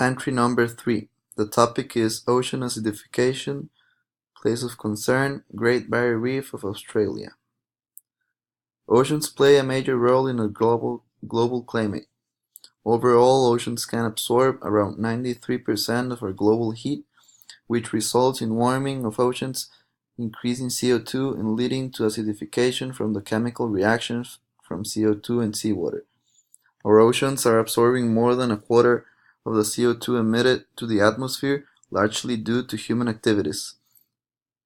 Entry number 3. The topic is Ocean Acidification, Place of Concern, Great Barrier Reef of Australia. Oceans play a major role in a global climate. Overall, oceans can absorb around 93% of our global heat, which results in warming of oceans, increasing CO2 and leading to acidification from the chemical reactions from CO2 and seawater. Our oceans are absorbing more than a quarter of the CO2 emitted to the atmosphere, largely due to human activities.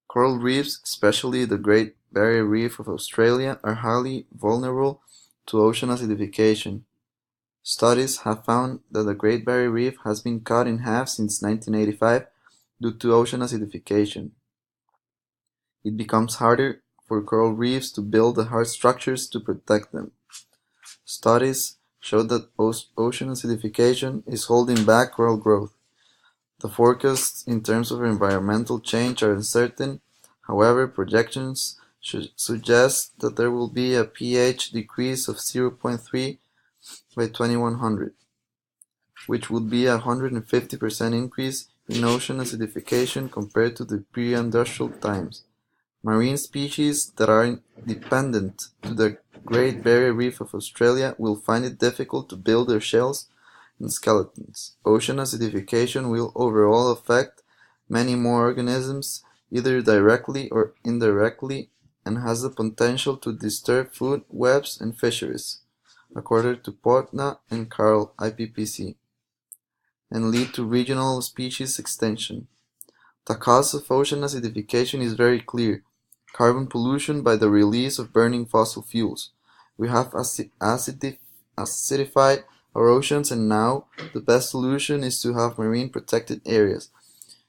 Coral reefs, especially the Great Barrier Reef of Australia, are highly vulnerable to ocean acidification. Studies have found that the Great Barrier Reef has been cut in half since 1985 due to ocean acidification. It becomes harder for coral reefs to build the hard structures to protect them. Studies show that ocean acidification is holding back coral growth. The forecasts in terms of environmental change are uncertain. However, projections suggest that there will be a pH decrease of 0.3 by 2100, which would be a 150% increase in ocean acidification compared to the pre-industrial times. Marine species that are dependent to the Great Barrier Reef of Australia will find it difficult to build their shells and skeletons. Ocean acidification will overall affect many more organisms, either directly or indirectly, and has the potential to disturb food webs and fisheries, according to Potna and Carl, IPCC, and lead to regional species extinction. The cause of ocean acidification is very clear: carbon pollution by the release of burning fossil fuels. We have acidified our oceans, and now the best solution is to have marine protected areas,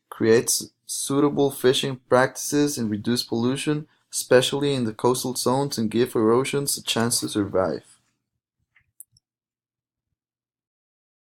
create suitable fishing practices, and reduce pollution, especially in the coastal zones, and give our oceans a chance to survive.